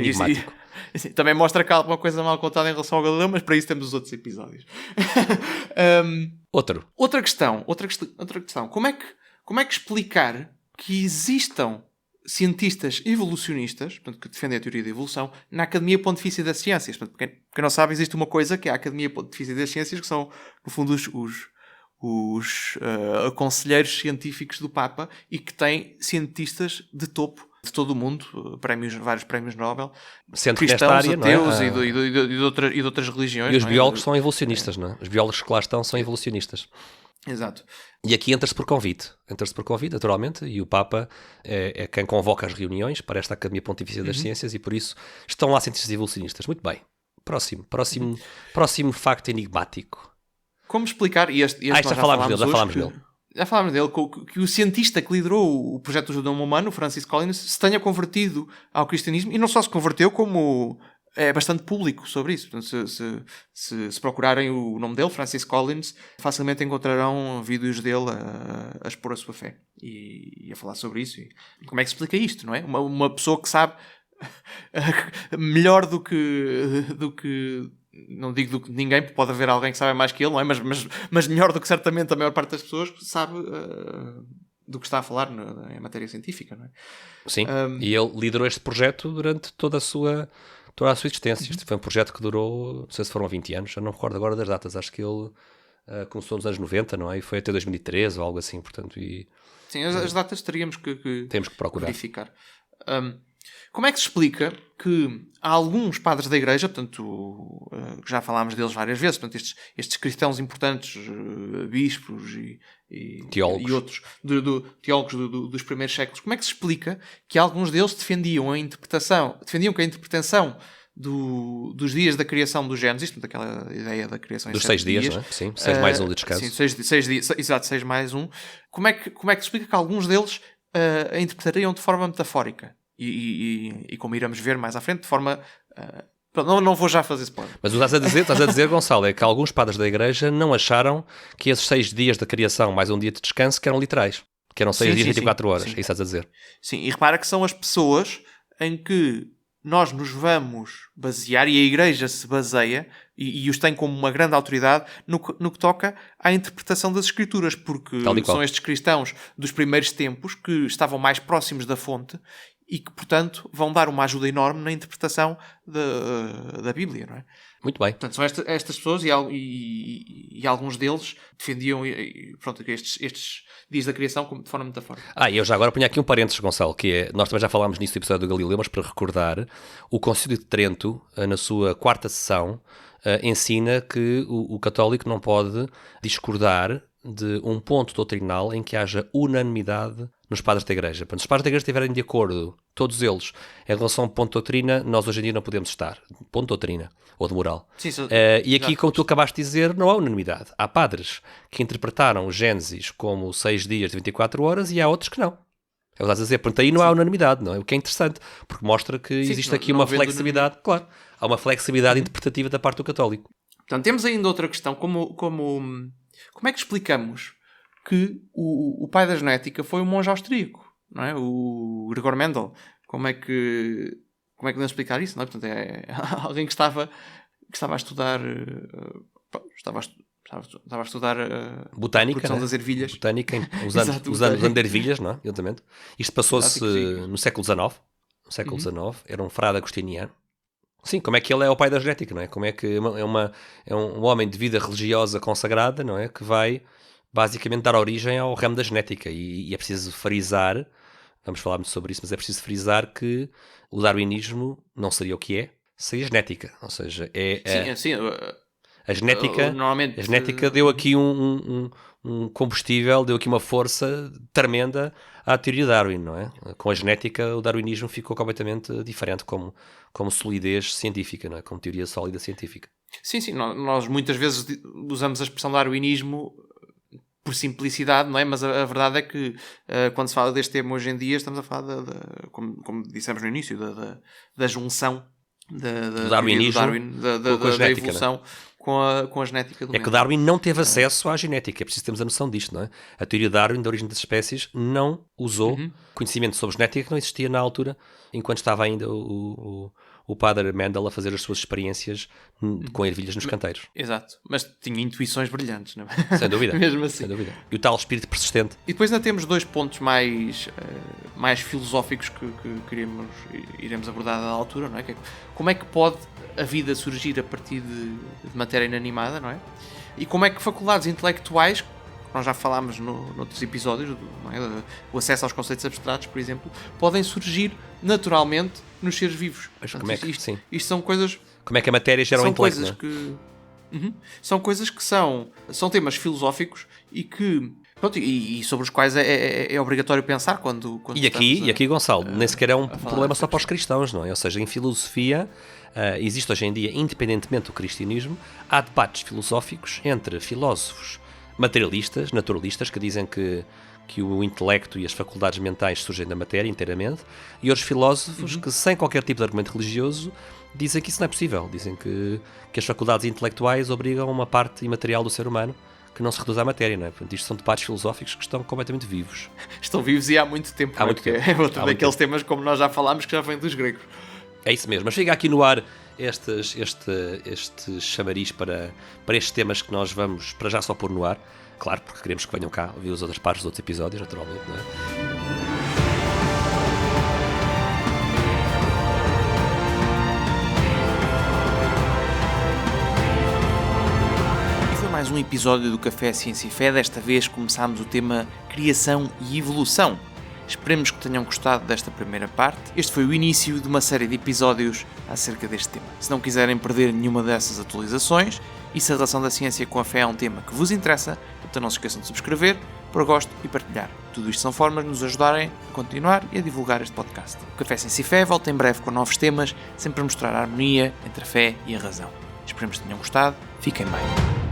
Também mostra que há alguma coisa mal contada em relação ao Galileu, mas para isso temos os outros episódios. Outra questão. Como é que explicar que existam cientistas evolucionistas, portanto, que defendem a teoria da evolução, na Academia Pontifícia das Ciências? Portanto, quem não sabe, existe uma coisa que é a Academia Pontifícia das Ciências, que são, no fundo, os conselheiros científicos do Papa, e que têm cientistas de topo de todo o mundo, vários prémios Nobel, sendo cristãos, área, ateus e de outras religiões. E os biólogos são evolucionistas, não é? Os biólogos que lá estão são evolucionistas. Exato. E aqui entra-se por convite, naturalmente, e o Papa é quem convoca as reuniões para esta Academia Pontifícia das Ciências, e por isso estão lá cientistas evolucionistas. Muito bem. Próximo facto enigmático. Como explicar, já falámos dele. Já falámos dele, que o cientista que liderou o projeto do genoma humano, Francis Collins, se tenha convertido ao cristianismo, e não só se converteu, como é bastante público sobre isso. Portanto, se procurarem o nome dele, Francis Collins, facilmente encontrarão vídeos dele a expor a sua fé e a falar sobre isso. E como é que se explica isto, não é? Uma pessoa que sabe melhor do que não digo do que ninguém, porque pode haver alguém que sabe mais que ele, não é? Mas melhor do que certamente a maior parte das pessoas sabe do que está a falar em matéria científica, não é? Sim, e ele liderou este projeto durante toda a sua existência. Este foi um projeto que durou, não sei se foram 20 anos, eu não me recordo agora das datas, acho que ele começou nos anos 90, não é? E foi até 2013 ou algo assim, portanto... Sim, as datas teríamos que temos que procurar. verificar. Como é que se explica que há alguns padres da Igreja, portanto, já falámos deles várias vezes, portanto, estes cristãos importantes, bispos e teólogos, e outros, teólogos dos primeiros séculos, como é que se explica que alguns deles defendiam que a interpretação dos dias da criação do Gênesis, portanto, aquela ideia da criação em dos 7 6 dias, não é? Sim, 6 mais 1 de descanso. Sim, 6 dias, exato, 6 mais 1. Como é que se explica que alguns deles a interpretariam de forma metafórica? E como iremos ver mais à frente, de forma... não vou já fazer spoiler. Mas o que estás a dizer, Gonçalo, é que alguns padres da Igreja não acharam que esses 6 dias da criação mais um dia de descanso que eram literais. Que eram 6 dias e 24 horas. Sim. É isso que estás a dizer. Sim, e repara que são as pessoas em que nós nos vamos basear, e a Igreja se baseia, e os tem como uma grande autoridade, no que toca à interpretação das Escrituras, porque são estes cristãos dos primeiros tempos que estavam mais próximos da fonte e que, portanto, vão dar uma ajuda enorme na interpretação da Bíblia, não é? Muito bem. Portanto, são estas pessoas e alguns deles defendiam estes dias da criação de forma metafórica. E eu já agora ponho aqui um parênteses, Gonçalo, que é, nós também já falámos nisso no episódio do Galileu, mas para recordar, o Concílio de Trento, na sua 4ª sessão, ensina que o católico não pode discordar de um ponto doutrinal em que haja unanimidade nos padres da Igreja. Portanto, se os padres da Igreja estiverem de acordo, todos eles, em relação a um ponto de doutrina, nós hoje em dia não podemos estar. Ponto de doutrina, ou de moral. Sim, e aqui, como tu acabaste de dizer, não há unanimidade. Há padres que interpretaram o Gênesis como 6 dias de 24 horas e há outros que não. É o que estás a dizer. Portanto, aí não há unanimidade, não é? O que é interessante, porque mostra que existe aqui uma flexibilidade. Claro, há uma flexibilidade interpretativa da parte do católico. Portanto, temos ainda outra questão. Como é que explicamos que o pai da genética foi um monge austríaco, não é? O Gregor Mendel. Como é que podemos explicar isso, não é? Portanto, é alguém que estava a estudar... Estava a estudar botânica, a produção das ervilhas. Botânica, usando ervilhas, não é? Exatamente. Isto passou-se no século XIX. No século XIX. Era um frade agostiniano. Sim, como é que ele é o pai da genética, não é? Como é que é um homem de vida religiosa consagrada, não é? Que vai basicamente dar origem ao ramo da genética. E é preciso frisar, vamos falar muito sobre isso, mas é preciso frisar que o darwinismo não seria o que é, seria genética. Ou seja, a genética deu aqui um combustível, deu aqui uma força tremenda à teoria de Darwin, não é? Com a genética, o darwinismo ficou completamente diferente como solidez científica, não é? Como teoria sólida científica. Sim. Nós muitas vezes usamos a expressão darwinismo por simplicidade, não é? Mas a verdade é que quando se fala deste tema hoje em dia, estamos a falar, como dissemos no início, da junção do darwinismo da evolução, com a genética do É que Darwin não teve acesso à genética, é preciso termos a noção disto, não é? A teoria de Darwin, da origem das espécies, não usou conhecimento sobre genética que não existia na altura, enquanto estava ainda o padre Mendel a fazer as suas experiências com ervilhas nos canteiros. Exato, mas tinha intuições brilhantes, não é? Sem dúvida. Mesmo assim. Sem dúvida. E o tal espírito persistente. E depois ainda temos 2 pontos mais filosóficos que iremos abordar à altura, não é? Como é que pode a vida surgir a partir de matéria inanimada, não é? E como é que faculdades intelectuais, que nós já falámos noutros episódios, não é? O acesso aos conceitos abstratos, por exemplo, podem surgir naturalmente nos seres vivos. Mas portanto, como é que, isto são coisas... Como é que a matéria gera um intelecto, coisas são coisas que são temas filosóficos e que... Pronto, e sobre os quais é obrigatório pensar quando e aqui, Gonçalo, nem sequer é um problema só para os cristãos, não é? Ou seja, em filosofia existe hoje em dia, independentemente do cristianismo, há debates filosóficos entre filósofos materialistas, naturalistas, que dizem que o intelecto e as faculdades mentais surgem da matéria inteiramente, e outros filósofos que, sem qualquer tipo de argumento religioso, dizem que isso não é possível. Dizem que as faculdades intelectuais obrigam uma parte imaterial do ser humano que não se reduz à matéria, não é? Portanto, isto são debates filosóficos que estão completamente vivos. Estão vivos e há muito tempo. Há muito tempo. É outro daqueles temas, como nós já falámos, que já vem dos gregos. É isso mesmo. Mas fica aqui no ar este chamariz para estes temas que nós vamos para já só pôr no ar. Claro, porque queremos que venham cá ouvir as outras partes dos outros episódios, naturalmente, não é? Mais um episódio do Café Ciência e Fé. Desta vez começámos o tema Criação e Evolução. Esperemos que tenham gostado desta primeira parte. Este foi o início de uma série de episódios acerca deste tema. Se não quiserem perder nenhuma dessas atualizações e se a relação da ciência com a fé é um tema que vos interessa, então não se esqueçam de subscrever, pôr gosto e partilhar. Tudo isto são formas de nos ajudarem a continuar e a divulgar este podcast. O Café Ciência e Fé volta em breve com novos temas, sempre a mostrar a harmonia entre a fé e a razão. Esperemos que tenham gostado. Fiquem bem.